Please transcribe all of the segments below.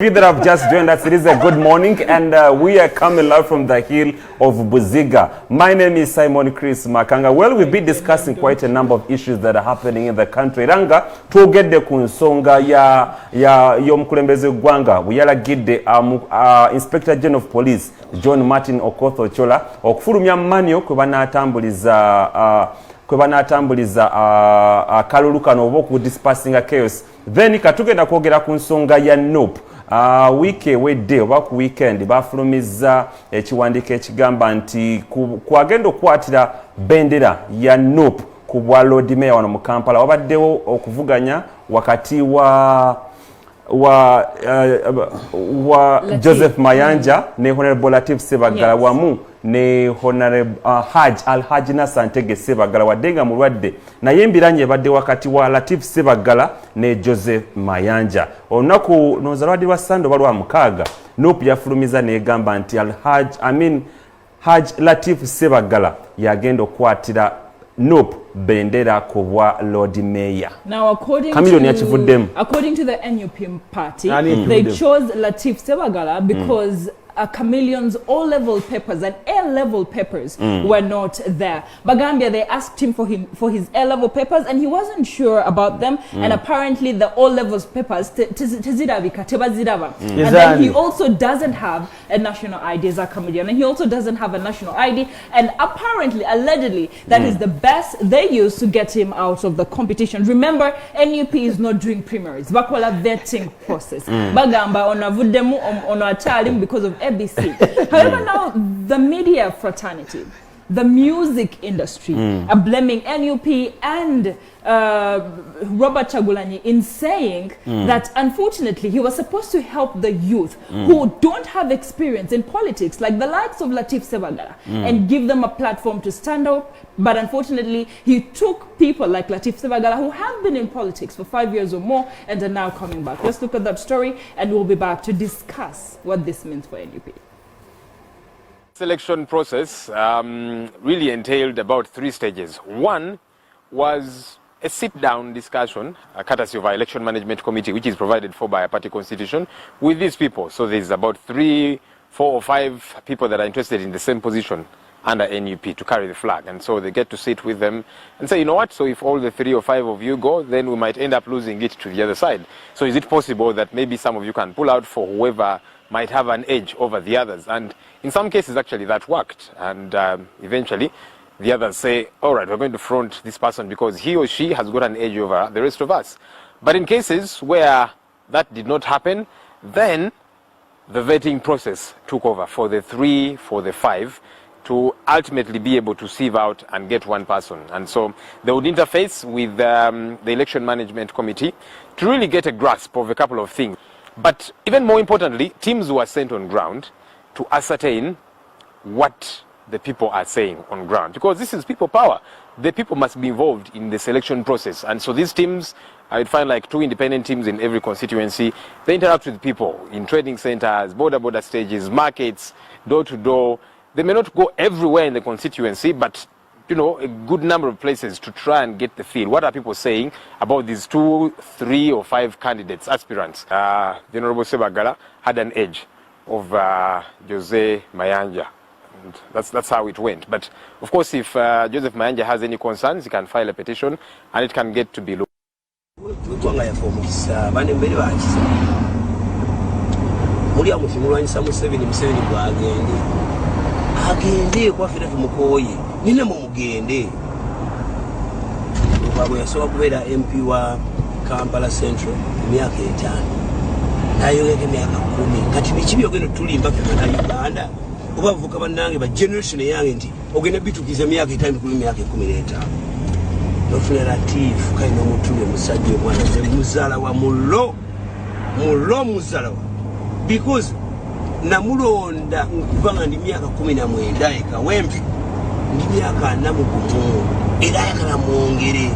You that have just joined us, it is a good morning, and we are coming live from the hill of Buziga. My name is Simon Chris Makanga. Well, we've been discussing quite a number of issues that are happening in the country. Ranga, tugedde ku nsonga y'omukulembeze gwanga bweyalagidde Inspector General of Police John Martin Okoth Ochola okufulumya manyo kwe banaatambuliza akalulu kano oba okudispersinga chaos. Then katugenda kwogera ku nsonga ya NUP. Wiki ewedde oba ku weekend bafulumiza ekiwandiiko ekigamba nti kwagenda okukwatira bendera ya NUP ku bwa Lord Mayor wano mu Kampala wabaddewo okuvuganya wakati wa Joseph Mayanja ne Honorable Latif Sebagala wamu ne Honorable Alhaji Nasantege Sebagala wadenga mulwadde naye embiranye badde wakati wa Latif Sebagala ne Joseph Mayanja onaku nozalwadi wa Sando balwa mukaaga NUP yafulumiza negamba nti Haj Latif Sebagala yagenda okwatira NUP bendera kubwa Lord Mayor. Now according to the NUP party, they chose Latif Sebagala because Chameleon's O-level papers and A-level papers were not there. Bagambia, they asked him for his A-level papers and he wasn't sure about them. And apparently the O-levels papers and then he also doesn't have a national ID as a Chameleon, and he also doesn't have a national ID, and apparently, allegedly, that is the best they use to get him out of the competition. Remember, NUP is not doing primaries. Bakola vetting process. Bagamba onavudemu onatalim because of ABC. However, now the media fraternity, the music industry are blaming NUP and Robert Chagulanyi in saying that unfortunately he was supposed to help the youth who don't have experience in politics, like the likes of Latif Sebagala, and give them a platform to stand up. But unfortunately, he took people like Latif Sebagala who have been in politics for 5 years or more and are now coming back. Let's look at that story and we'll be back to discuss what this means for NUP. Selection process really entailed about 3 stages. One was a sit-down discussion, courtesy of our election management committee, which is provided for by a party constitution, with these people. So there's about 3, 4 or 5 people that are interested in the same position under NUP to carry the flag. And so they get to sit with them and say, you know what, so if all the 3 or 5 of you go, then we might end up losing it to the other side. So is it possible that maybe some of you can pull out for whoever might have an edge over the others? And in some cases, actually, that worked. And eventually, the others say, all right, we're going to front this person because he or she has got an edge over the rest of us. But in cases where that did not happen, then the vetting process took over for the 3, for the 5, to ultimately be able to sieve out and get one person. And so they would interface with the election management committee to really get a grasp of a couple of things. But even more importantly, teams were sent on ground to ascertain what the people are saying on ground. Because this is people power. The people must be involved in the selection process. And so these teams, I would find like 2 independent teams in every constituency. They interact with people in trading centers, border stages, markets, door to door. They may not go everywhere in the constituency, but you know, a good number of places to try and get the feel. What are people saying about these 2, 3 or 5 candidates, aspirants? The Honorable Sebagala had an edge of Jose Mayanja. And that's how it went. But of course, if Joseph Mayanja has any concerns, he can file a petition and it can get to be looked. Agende kwa fira tumukoye nina mu mugende ubabo yasoba kubera MP wa Kampala Central myaka 5 nayo yake myaka 10 kati bikibi ogendo tuli mpaka na Uganda obavuka banange ba generation yange nti ogenda bitukiza myaka 5 kuli myaka 15 nofuna Latif kaino mutume musajje mwana ze muzala wa mulo muzala wa because namulonda nkuvanga ndi myaka 19 ekawempe ndi myaka 4 era yakala mwongere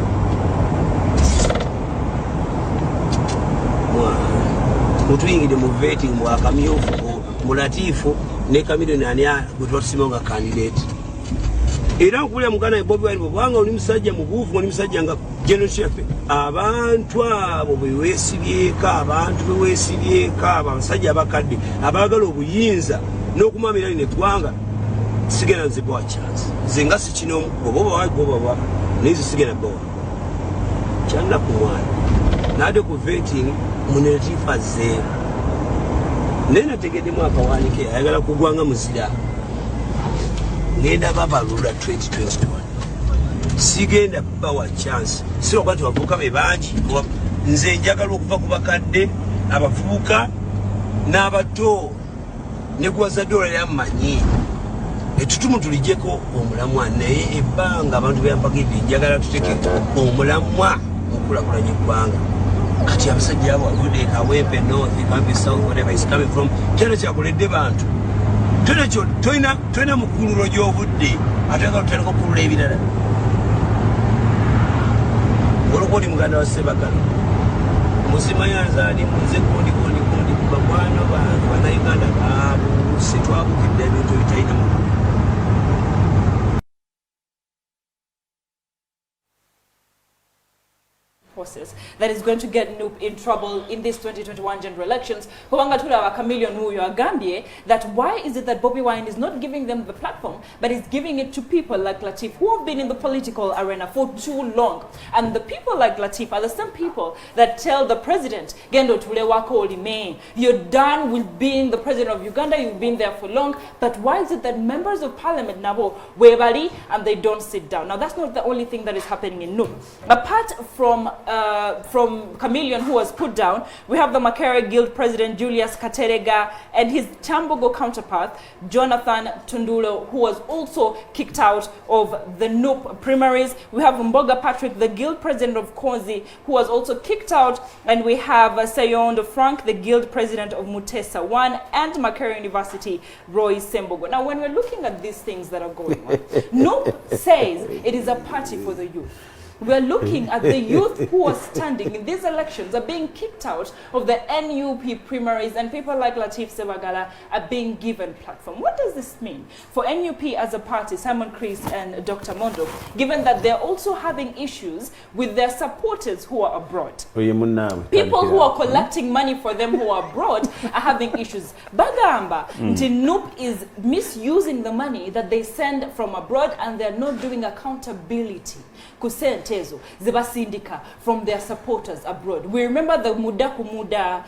mutuyingide mu vetting mwa kamyofu mu Latifu ne Chameleon ani gutwa simonga candidate era nkulira muganda Bobi Wine bwanga oli musajja mubuufu oli musajja nga General Chef abantu abo beweesibyeka abasajja abakadde abaagala obuyinza n'okumamira lino eggwanga sigenda nzibowa chance nze nga sikino oba nizi sigenda bowa kyanna ku mwana naade ku vetting munetifa zeero naye nategeddemu akawaanike ayagala kugwanga muzira ngenda babalula 2021 sigenda bawa chance sirokuba nti bavubuka be bangi nze njagala okuva ku bakadde abavubuka n'abato ne kuwazadde olala yammanyi etutumu tulijeko omulamwa naye ebbanga abantu beyampaga ebyo njagala tuteke omulamwa okulakulanya eggwanga kati abasajja abo avudde kawempe north kambi south whatever is coming from kyana kyakoledde bantu tolina mukululo gy'ovudde ate nga tutandika okulula ebirala olwokuba oli muganda wa Sebagala musimayanzaani munze kundi bakwano bantu bannayuganda baabuse twabukidde ebintu bitalina mukulu process that is going to get NUP in trouble in these 2021 general elections. Chameleon who you are Gambia, that why is it that Bobi Wine is not giving them the platform, but is giving it to people like Latif who have been in the political arena for too long. And the people like Latif are the same people that tell the president, Gendo Tulewako Olime, you're done with being the president of Uganda, you've been there for long, but why is it that members of parliament Nabo Webali and they don't sit down? Now that's not the only thing that is happening in NUP. Apart from Chameleon, who was put down, we have the Makere Guild president Julius Katerega and his Chambogo counterpart Jonathan Tundulo, who was also kicked out of the NUP primaries. We have Mboga Patrick, the guild president of Kozi, who was also kicked out, and we have Sayondo Frank, the guild president of Mutesa 1, and Makere University Roy Sembogo. Now, when we're looking at these things that are going on, NUP says it is a party for the youth. We're looking at the youth who are standing in these elections are being kicked out of the NUP primaries, and people like Latif Sebagala are being given platform. What does this mean for NUP as a party, Simon Chris and Dr. Mondo, given that they're also having issues with their supporters who are abroad? People who are collecting money for them who are abroad are having issues. Bagamba, NUP is misusing the money that they send from abroad, and they're not doing accountability. Kusentezo, Zebasindika from their supporters abroad. We remember the Muda Kumuda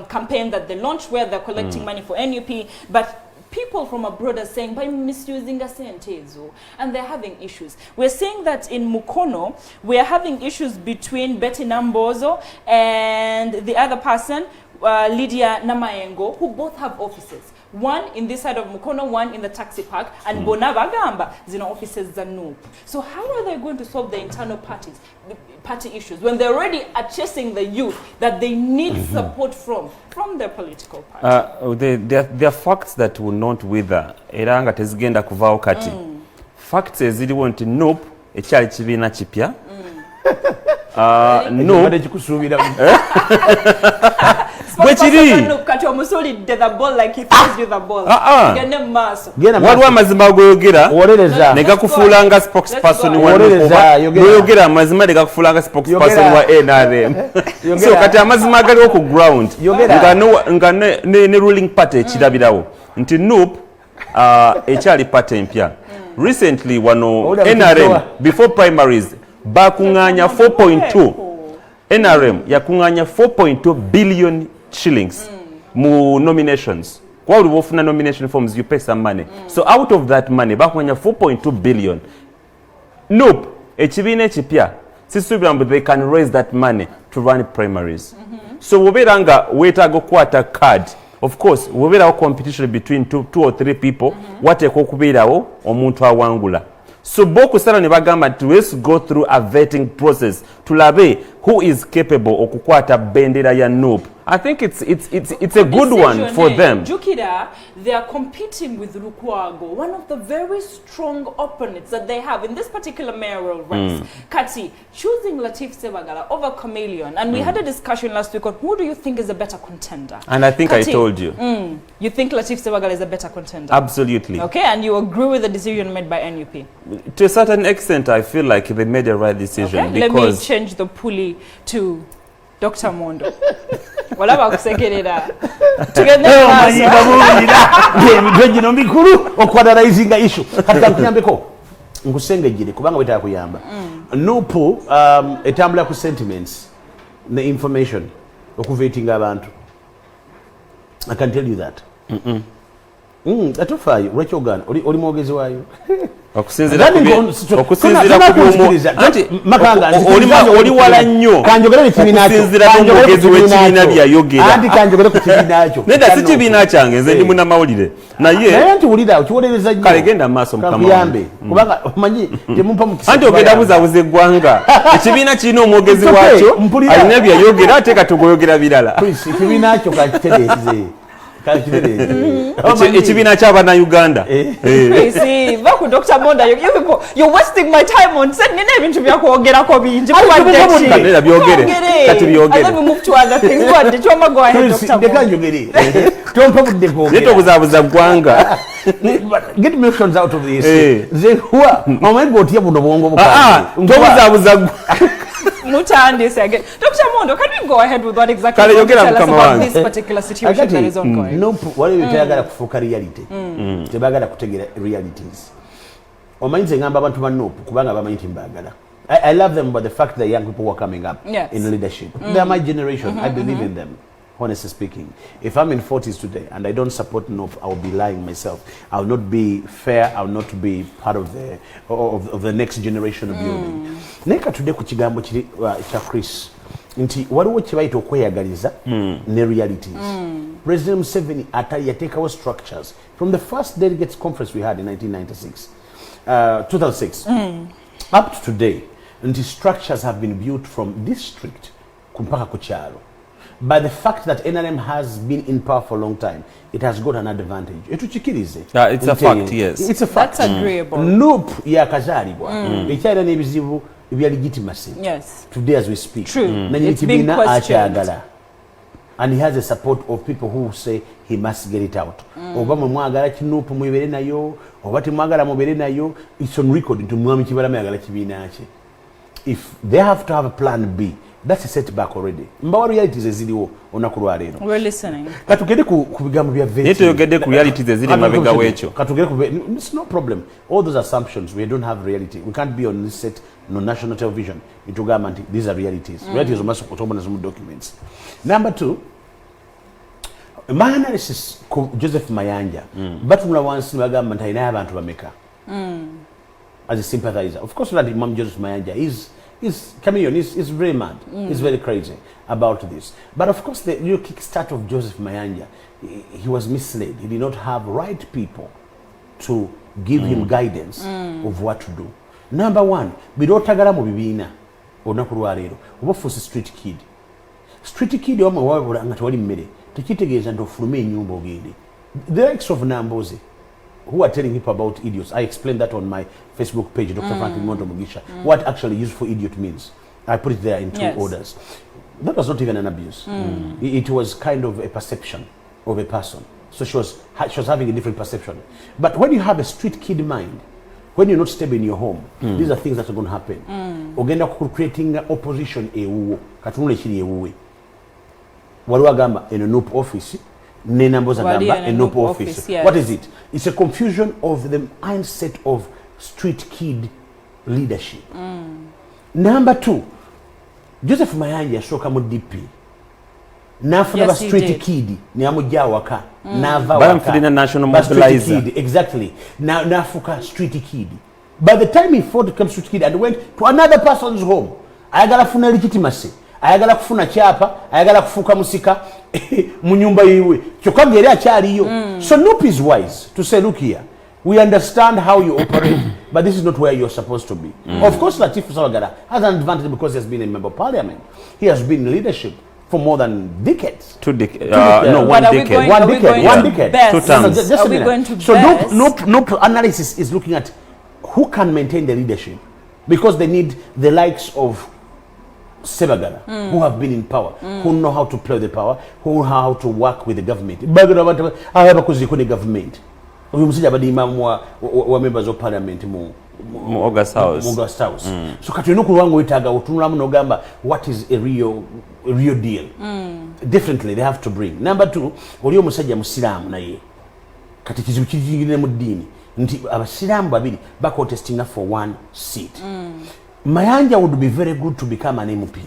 campaign that they launched where they're collecting money for NUP, but people from abroad are saying by misusing a Sentezo, and they're having issues. We're saying that in Mukono, we are having issues between Betty Nambozo and the other person, Lydia Namayengo, who both have offices. One in this side of Mukono, one in the taxi park, and Bonavagamba, Zino offices are NUP. So how are they going to solve the internal party issues when they're already are chasing the youth that they need support from their political party? There are facts that will not wither. Eranga tezigenda kuvao kati. Facts eziriwo nti NUP ekyali kibiina kipya. NUP waliwo amazima ag'oyogera ne gakufuulanga spokesperson n'oyogera amazima ne gakufuulanga spokesperson wa NRM. So kati amazima agaliwo ku ground nga ne ruling party ekirabirawo nti NUP ekyali party empya. Recently wano NRM before primaries bakuŋŋaanya 4.2 NRM yakuŋŋaanya 4.2 billion shillings mu nominations. Kwa uli wofuna nomination forms, you pay some money. So out of that money bakuŋŋaanya 4.2 billion. NUP ekibiina ekipya sisubira mbu they can raise that money to run primaries. So wobeera nga weetaaga okukwata card. Of course wobeerawo competition between two or three people wateekwa okubeerawo omuntu awangula. So bokusala ne bagamba nti let's go through a vetting process tulabe who is capable okukwata bendera ya NUP. I think it's a good one for them. Jukira, they are competing with Lukwago, one of the very strong opponents that they have in this particular mayoral race. Kati, choosing Latif Sebagala over Chameleon, and we had a discussion last week on who do you think is a better contender. And I think Kati, I told you. you think Latif Sebagala is a better contender? Absolutely. Okay, and you agree with the decision made by NUP? To a certain extent, I feel like they made the right decision. Okay, let me change the pulley to Dr. Mondo. Walaba kusekerera. Tugende no mikuru okwadalizing issue. Katika kunyambeko ngusengejire kubanga wetaka kuyamba. NUP etambula ku sentiments the information okuvetinga abantu. I can tell you that. Atufayo Rachel Uganda oli mwogezi wayo. Okusinzira makanga oli wala nnyo kanjogere omwogezi w'ekibiina byayogera anti kanjogere ku kibiina kyo nedda si kibiina kyange nze ndi munnamawulire naye nti wulira kiwolereza nnyo kale genda maaso mukama kubanga omanyi temumpa mu anti ogenda buzabuza eggwanga ekibiina kirina omwogezi wakyo alina byayogera ate katugoyogera birala ekibiina kyo kakitereeze ekibiina ky'abaana Uganda. See, vaku Dr. Monda, you're wasting my time on saying ebintu byakwoogerako bingi. Kati byogere. And then we move to other things. Go ahead, go ahead, Dr. Monda. Neto buzabuza ggwanga. Get emotions out of this. Mutandis again. Dr. Mondo, can we go ahead with what exactly you want to tell us about this particular situation that is ongoing? No, what are you tayagala kufuka reality? Tebagala kutegera realities. Omanyize ngamba abantu ba NUP kubanga bamanyi timbagala. I love them but the fact that young people were coming up in leadership. They are my generation. I believe in them. Honestly speaking, if I'm in 40s today and I don't support NUP, I will be lying myself. I will not be fair. I will not be part of the next generation of building. Neka today ku kigambo kiri cha Chris nti waliwo kibayita okweyagaliza ne realities. President Museveni yatekawo structures from the first delegates conference we had in 2006 up to today. Nti structures have been built from district kumpaka ku kyalo. By the fact that NRM has been in power for a long time, it has got an advantage. It's a fact, yes. It's a fact. That's agreeable. NUP yakazalibwa. Ekyalina n'ebizibu ebya legitimacy. Yes. Today as we speak. True. It's been questioned. And he has the support of people who say he must get it out. Oba mwagala kinupu mwibere nayo, oba temwagala mubere nayo, it's on record nti mwami kibala mwagala kibiina kye. If they have to have a plan B, that's a setback already. Mbawa realities eziliwo onakulwa lero. We're listening. Katugende ku bigambo bya vetting. Neto yogede ku realities ezili mabega wecho. Katugende ku it's no problem. All those assumptions we don't have reality. We can't be on this set no national television. Itugamba nti these are realities. Realities must kutobona some documents. Number 2, my analysis ku Joseph Mayanja. But mula wansi bagamba nti ayina abantu bameka. As a sympathizer. Of course that Imam Joseph Mayanja is Chameleon is very mad. He's very crazy about this. But of course, the new kickstart of Joseph Mayanja, he was misled. He did not have right people to give him guidance of what to do. Number 1, birotagala mu bibiina onakulwa lero. Oba fuuse street kid. Street kid omu wabula nga tewali mmere. Tekitegeeza nti ofulume ennyumba ogende. The likes of Namboze, who are telling people about idiots. I explained that on my Facebook page, Dr. Franklin Mondo Mugisha, what actually useful idiot means. I put it there in 2 orders. That was not even an abuse. It was kind of a perception of a person. So she was having a different perception. But when you have a street kid mind, when you're not stable in your home, these are things that are going to happen. Ogenda creating opposition ewuwo. Katunule kiri ewuwe. Waliwo agamba in a NUP office, Nenamboza gamba a NUP office. Yes. What is it? It's a confusion of the mindset of street kid leadership. Number 2, Joseph Mayanja yasooka mu DP. Nafuna street kid niamujja waka. Nava waka. National mobilizer. Exactly. Nafuka street kid. By the time he fought to street kid and went to another person's home, ayagala funa legitimacy. Ayagala kufuna kyapa, ayagala kufuka musika mu nyumba yiwe. Kyokka ngeri akyaliyo. So NUP is wise to say, look here, we understand how you operate, but this is not where you're supposed to be. Of course, Latif Sebagala has an advantage because he has been a member of parliament. He has been in leadership for more than decades. 2 decades. No, 1 decade. 1 decade. 1 decade. 2 terms. Are we going to so NUP analysis is looking at who can maintain the leadership, because they need the likes of Sebagala, who have been in power, who know how to play the power, who know how to work with the government. Bagala abantu abakozi ko ne government. Uyu musajja abadde imam wa members of parliament mu August House. So kati no kulwango wetaga otunulamu nogamba what is a real deal. Definitely they have to bring. Number 2, oli omusajja musiramu naye. Kati kizibu kijingire mu dini. Nti abasiramu babiri ba contesting for 1 seat. Mayanja would be very good to become an MP.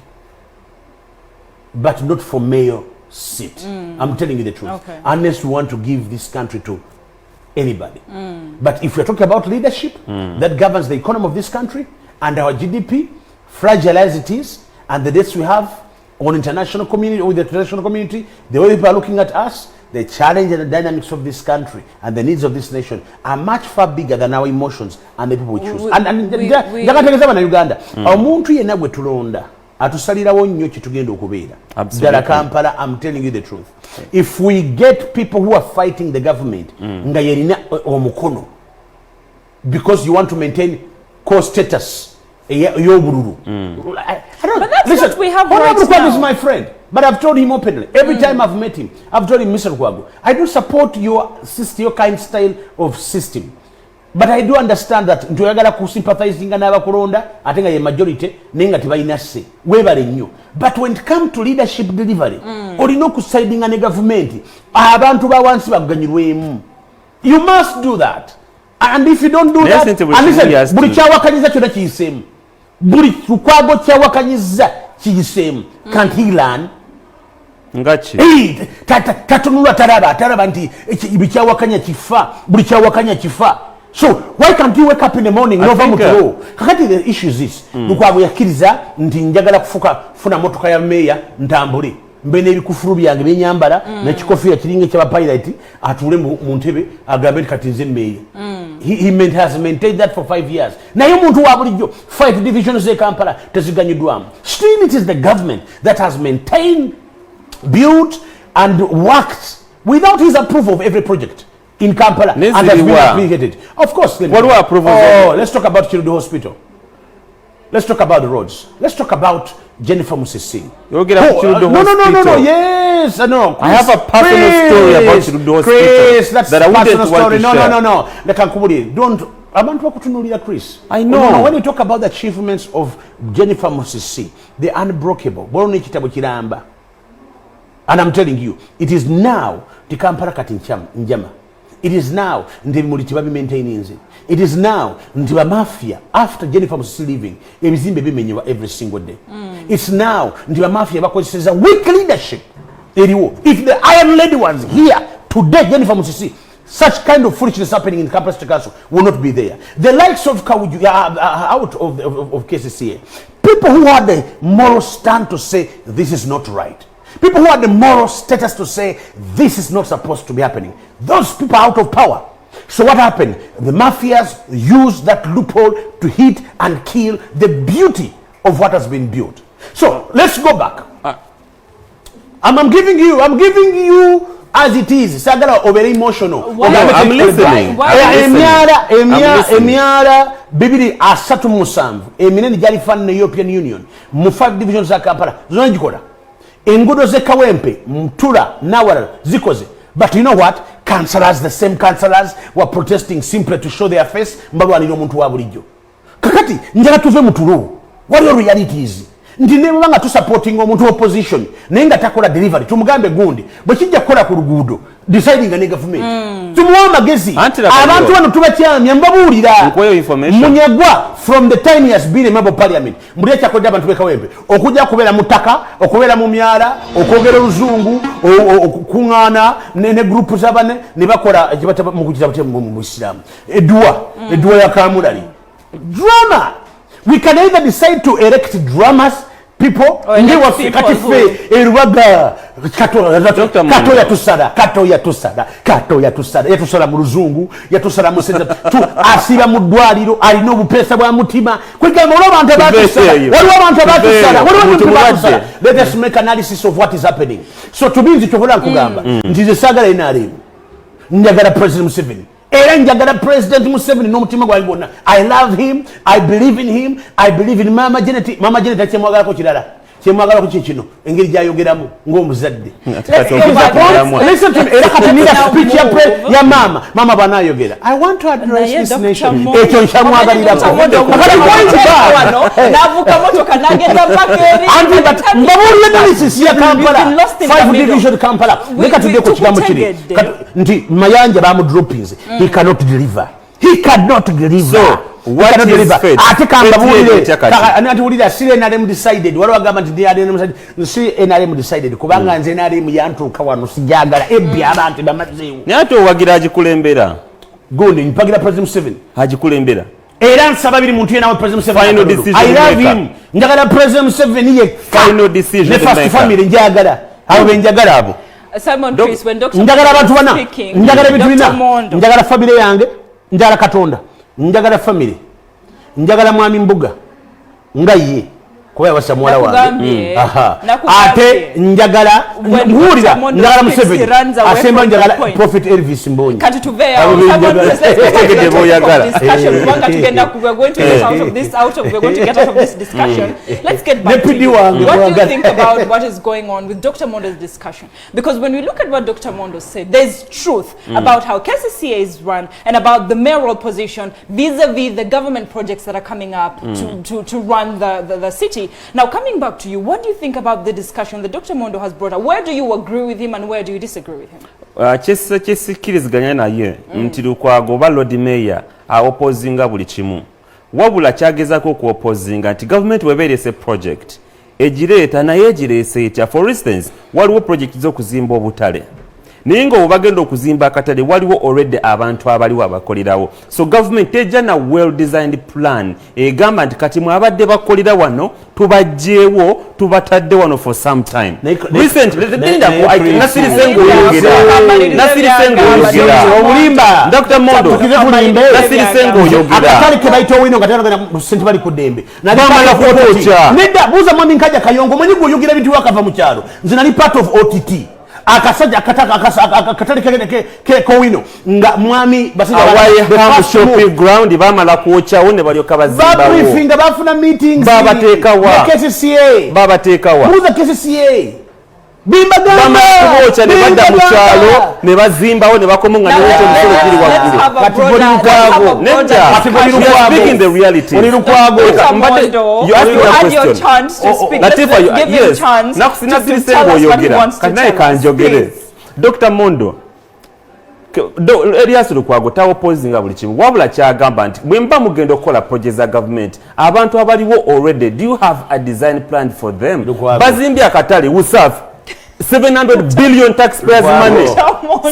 But not for mayor seat. I'm telling you the truth. Okay. Unless we want to give this country to anybody. But if we're talking about leadership that governs the economy of this country and our GDP, fragile as it is, and the debts we have on international community, with the international community, the way people are looking at us, the challenge and the dynamics of this country and the needs of this nation are much far bigger than our emotions and the people we choose. And Uganda, omuntu yenna gwe tulonda atusalirawo nnyo kitugenda okubeera. Ddala Kampala, I'm telling you the truth. If we get people who are fighting the government nga yerina omukono because you want to maintain core status ey'obululu. But that's what we have right now. Is my friend. But I've told him openly. Every time I've met him, I've told him, Mr. Kwago, I do support your kind style of system. But I do understand that ntuyagala kusympathize n'abakulonda ate nga ye majority nenga tebalina se webale nnyo. But when it comes to leadership delivery, olina okusidinga ne government abantu bawansi baganyirwemu. You must do that. And if you don't do that, buli kyawakanyiza kyonna kiyiseemu. Buli Lukwago kyawakanyiza kiyiseemu. Can't he learn? Ngachi. Tatunula taraba nti bikyawakanya kifa, buli kyawakanya kifa. So why can't you wake up in the morning nova mutulo? Kakati the issue is this. Lukwago yakiriza nti njagala kufuna motoka ya meya ntambule. Mbene ebikufuru byange byenyambala n'ekikofiira kiringa ky'abapilot atule mu ntebe agambe kati nze meya. He has maintained that for 5 years. Naye omuntu wa bulijjo 5 divisions e Kampala teziganyuddwamu. Still it is the government that has maintained, built and worked without his approval of every project in Kampala and has been appreciated. Of course. What were approvals? Let's talk about Kirudu Hospital. Let's talk about the roads. Let's talk about Jennifer Musisi. No. Yes, no. I have a personal story about Kirudu Hospital. Chris, that's that I wouldn't personal want story. to share. No. Don't. Abantu bakutunuulira Chris. I know. When we talk about the achievements of Jennifer Musisi, the unbreakable. Bolone kitabo kiramba. And I'm telling you, it is now the Kampala kati njama. It is now ndi muliti babi maintaining. It is now ndi ba mafia after Jennifer Musisi leaving ebizimbe bimenyebwa every single day. It's now ndi ba mafia bakozeseza weak leadership. If the Iron Lady was here today, Jennifer Musisi, such kind of foolishness happening in Kampala State Council will not be there. The likes of Kawuju out of KCCA, people who had the moral stand to say this is not right. People who had the moral status to say this is not supposed to be happening. Those people are out of power. So what happened? The mafias used that loophole to hit and kill the beauty of what has been built. So let's go back. I'm giving you as it is. Sagala over emotional. I'm listening. Emiara bibiri asatu musanvu. Eminene jali fan na European Union. Mu 5 divisions za Kampala. Zona jikola. Engudo ze Kawempe, Mtula, Nawara, zikoze. But you know what? Councillors, the same councillors were protesting simply to show their face. Mbalu alino muntu wa bulijjo. Kakati, njala tuve mutulu. What your reality is? Ndine mbanga tu supporting omuntu opposition. Nenga takola delivery. Tumugambe gundi. Bwekijja kukola ku luguudo. Deciding a government. Tumuwa magezi. Abantu wano tubakyamya mbabulira. Munyagwa from the time he has been a member of parliament. Mbuli ekyakodde abantu b'Ekawempe. Okujja kubeera mu ttaka, okubeera mu myala, okwogera oluzungu, okukuŋŋaana ne group z'abane ne bakola ekibata mu kukitabo mu Islam. Edduwa ya Kamulali. Drama. We can either decide to erect dramas, people, yatusala mu luzungu, yatusala mu senza, asiba mu ddwaliro, alina obupeesa bwa mutima. Kwegamba waliwo abantu abatusala. Let us make analysis of what is happening. So tubinzi kyokola nkugamba nti nze saagala NRM, njagala President Museveni. Era njagala President Museveni n'omutima gwange gwonna. I love him, I believe in him, I believe in Mama Janet. Mama Janet akyemwagalako kirala. kyemwagala ku kino engeri gyayogeramu ng'omuzadde. Listen to me. Era kati nina speech ya mama bw'anaayogera. I want to address this nation. Ekyo nkyamwagalirako. N'avuka motoka n'agenda Makeri. Mbabuulira analysis ya Kampala. 5 division Kampala. Leka tudde ku kigambo kiri. Nti Mayanja bamudroppings. He cannot deliver. He cannot deliver. What is fate? Ate kambabulire ati ulira sire NRM decided wala wagamba nti NRM decided kubanga nze NRM yantuuka wano sijagala ebbi abantu bamazeewo nyato owagira agikulembera gundi mpagira President Museveni agikulembera era nsaba biri muntu yenawe President Museveni final decision I love him njagala President Museveni ye final decision ne first family njagala abo benjagala abo Simon Chris when Dr. njagala abantu bana njagala bitulina njagala family yange njagala Katonda njagala family njagala mwami Mbuga nga ye kuba yabasa mwala wange ate njagala muhulira njagala Museveni asemba njagala Prophet Elvis Mbonyi kati tuveya we're going to get out of this discussion. Let's get back to you. What do you think about what is going on with Dr. Mondo's discussion? Because when we look at what Dr. Mondo said, there's truth about how KCCA is run and about the mayoral position vis-a-vis the government projects that are coming up to run the city. Now, coming back to you, what do you think about the discussion that Dr. Mondo has brought up? Where do you agree with him and where do you disagree with him? Kyesikiriziganya naye nti Lukwago ba Lord Mayor opposinga buli kimu wabula kyagezako ku opposinga nti government webeerese project egireeta naye egireese etya. For instance waliwo project z'okuzimba obutale naye nga obagenda okuzimba akatale waliwo already abantu abaliwo abakolerawo, so government ejja na well designed plan egamba nti kati mwabadde bakolera wano tubajjeewo tubatadde wano for some time. Recently Dr. Mondo akatale ke bayita owino nga tayagala sente bali ku ddembe nabamala kukocha nedda buuza mwami Nkajja Kayongo mwenye gwoyogira bintu wakava mu kyalo nze nali part of OTT akasaja akatale ke kowino nga mwami basajja shopping ground bamala kuochawo ne balyoka bazimbawo babrifinga bafuna meetings babateekawa KCCA babateekawa muza KCCA bimbagamba kuocha ne badda mu kyalo ne bazimbawo ne bakomunga ne wote musolo kiri waggulu kati boli lukwago nedda kati boli lukwago speaking the reality boli lukwago you ask your chance to speak. Latifa, give you a chance to tell us what he wants to tell us. Dr. Mondo Elias Lukwago tawo opposing buli kimu wabula kyagamba nti mwemba mugenda okukola project za government abantu abaliwo already, do you have a design plan for them? Bazimbye akatale usaf 700 billion taxpayers money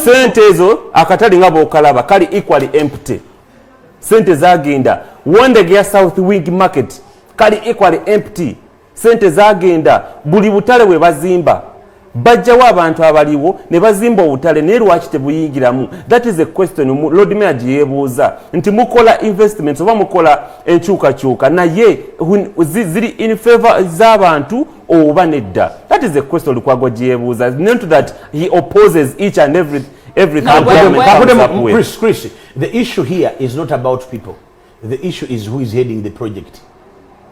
sente ezo akatale ngabo okalaba kali equally empty. Sente zagenda wondege ya South Wing market kali equally empty. Sente zagenda buli butale we bazimba bajjawo abantu abaliwo ne bazimba obutale naye lwaki tebuyingiramu? That is a question Lord Mayor yeebuuza nti mukola investments oba mukola enkyukakyuka naye ziri in favor z'abantu oba nedda? That is a question Lukwago yeebuuza, not that he opposes each and everything. Chris, the issue here is not about people. The issue is who is heading the project.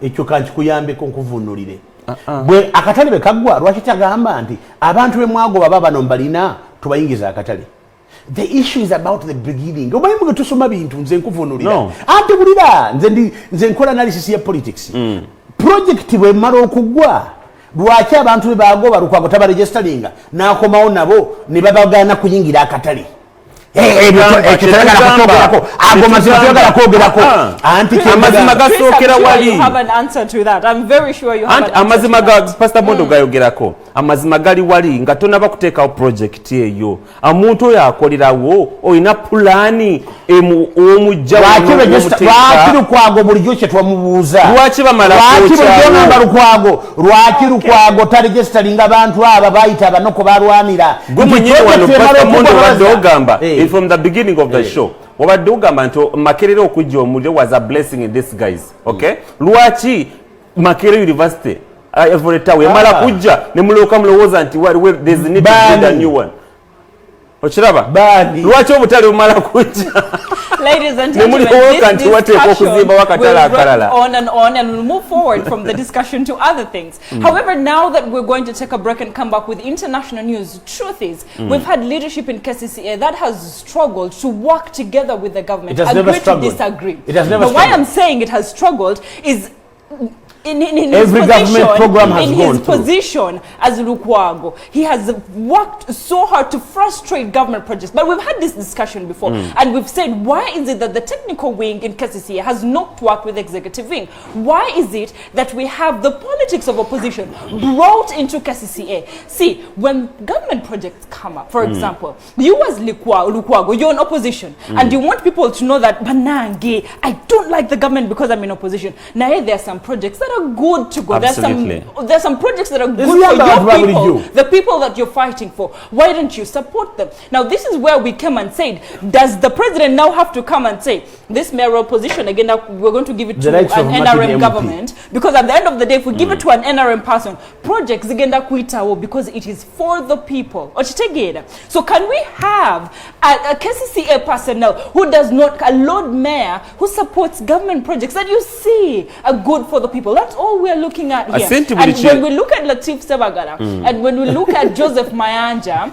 Ekyo kankikuyambeko nkuvunulire. Bwe akatale bekagwa lwaki kyagamba nti abantu bemwago baba bano mbalina tubayingiza akatale. The issue is about the beginning. Omanyi mwe tusoma bintu nze nkuvunulira. Ate bulira nze nkola analysis ya politics. Project bwe mara okugwa lwaki abantu bebagoba Lukwago tabaregisteringa n'akomawo nabo ne babagana kuyingira akatale. amazima ga Pastor Mondo gayogerako amazima gali wali nga tonaba kuteekawo project eyo omuntu oyo akolerawo oyina pulaani omujja lwaki Lukwago bulijjo kye twamubuuza lwaki bamala lwaki Lukwago taregisteringa abantu abo bayita abanoko balwanira gwe mwenyewe wano Pastor Mondo wadde ogamba from the beginning of the show wabadde ogamba nti Makerere okujja omuliro was a blessing in disguise. Okay, lwaki Makerere University every time yamala kujja ne mulooka mulowooza nti there's a need to build a new one? Ochiraba lwaki obutale bumala kujja Ladies and Nemuli gentlemen, woka nti wateekwa okuzimba wakatala akalala. on and we'll move forward from the discussion to other things. However, now that we're going to take a break and come back with international news, truth is, we've had leadership in KCCA that has struggled to work together with the government, It has never agree to struggled. disagree. It has never But why struggled. I'm saying it has struggled is in Every his government program has in gone his through. position as Lukwago, he has worked so hard to frustrate government projects. But we've had this discussion before, and we've said, why is it that the technical wing in KCCA has not worked with the executive wing? Why is it that we have the politics of opposition brought into KCCA? See, when government projects come up, for example, you as Lukwago, you're in opposition, and you want people to know that, Banange, I don't like the government because I'm in opposition. Now, there are some projects that are good to go. Absolutely. There's some projects that are good This for is your about people, you. the people that you're fighting for. Why don't you support them? Now, this is where we came and said, does the president now have to come and say, this mayoral position, again, we're going to give it The to an likes of NRM Martin government? Because at the end of the day, if we give it to an NRM person, projects, again, because it is for the people. So can we have a KCCA personnel who does not, a Lord Mayor who supports government projects that you see are good for the people? That's all we're looking at here. And when we look at Latif Sebagala and when we look at Joseph Mayanja,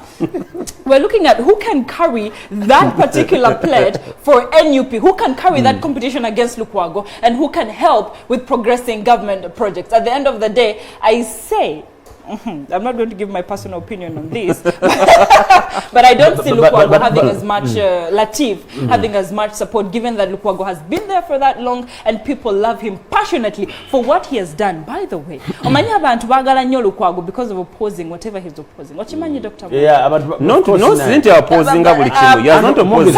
we're looking at who can carry that particular pledge for NUP, who can carry that competition against Lukwago, and who can help with progressing government projects. At the end of the day, I say, I'm not going to give my personal opinion on this, but I don't see Lukwago having as much, Latif having as much support, given that Lukwago has been there for that long and people love him passionately for what he has done. By the way, omanya abantu bagala nnyo Lukwago because of opposing whatever he's opposing. Okimanyi, Dr. Yeah, but no sinti opposing buli kimu. He has not opposed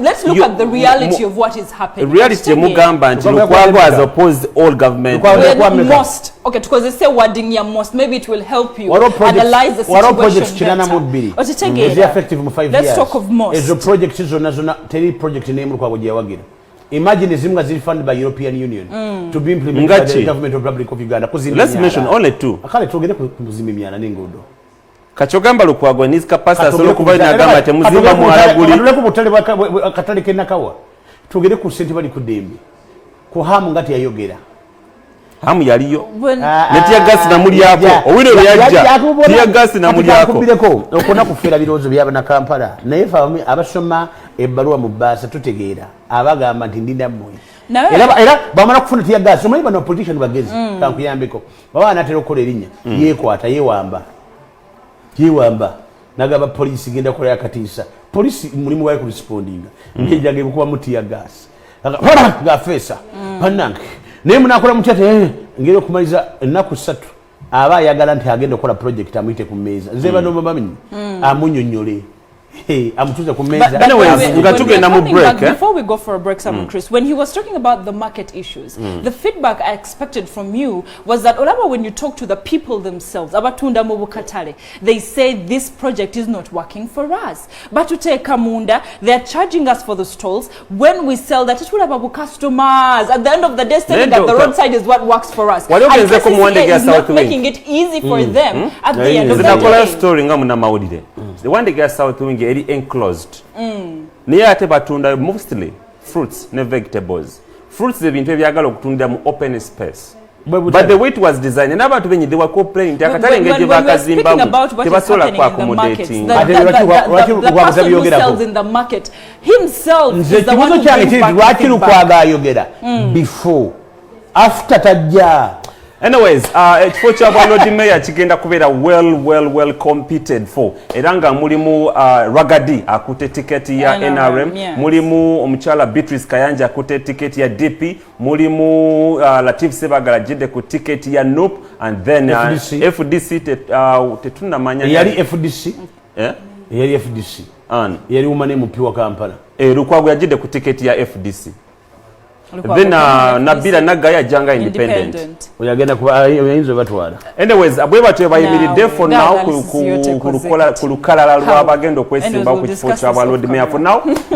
Let's look at the reality of what is happening. Reality mugamba nti Lukwago has opposed all government. Most. Okay, because they say wording ya most. Maybe it will help you analyze the situation better. Let's talk of most. Is a project teri project name Lukwago gyawagira. Imagine zimwe ziri funded by European Union to be implemented by the government of Republic of Uganda. Let's mention only two. Akale tugere kuzimba emyana n'enguudo. Kachogamba Lukwago needs capacity so kuba inagamba te muzimba mwalaguli. Atule ku butale bwa katale kenakawa. Tugere ku sente bali ku dembe. Ku hamu ngati yayogera. Hamu yaliyo. Netia gas na muli yako. Owino lyajja. Tia gas na muli yako. Kubireko okona kufera birozo byaba na Kampala. Naye fami abasoma ebbaluwa mu basa tutegeera. Abagamba nti ndinda mmwe. Era bamala kufuna tia gas. Omanyi bano politician bagezi. Kankuyambeko. Baba anatera okola erinnya. Yekwata yewamba. Yewamba. Nagaba police genda kola yakatiisa. Police mulimu wayo ku respondinga. Ngejage kuba mutia gas. Nga fesa. Pananke. Nemu nakola mutete ngero okumaliza ennaku 3 aba ayagala nti agenda okola project amuyite ku mmeeza nze bano bamanyi amunyonyole amutuze ku mmeeza. Before we go for a break, Chris, when he was talking about the market issues, the feedback I expected from you was that Olaba, when you talk to the people themselves, abatunda mu bukatale, they say this project is not working for us. But to take Kamunda, they're charging us for the stalls. When we sell that, it will have customers. At the end of the day, saying that the roadside is what works for us. And KCCA is not making it easy for them at the end of the day. The one they get South Wing eri enclosed. Niye ate batunda mostly fruits ne vegetables. Fruits ebintu ebyagala okutunda mu open space. But the way it was designed, and abantu benyi they were complaining nti akatale ngeje bakazimba tebasobola kwa accommodating. The person who sells in the market himself is the one who brings back before after tajja. Anyways, ekifo kya Lord Mayor kigenda kubeera well competed for. Era nga mulimu Ragadi akute tiketi ya NRM, mulimu omukyala Beatrice Kayanja akute tiketi ya DP, mulimu Latif Sebagala jide ku tiketi ya NUP, and then FDC tetunamanya yali FDC. Yali FDC. Yali umane mupi wa Kampala. Lukwago yajide ku tiketi ya FDC. Then Nabila Nagaya Janga independent. Oyagenda kuba oyinzo batwala. Anyways, abwe batwe bayimiridde for now kulukalala lw'abagenda okwesimba ku kifo kya Lord Mayor for now.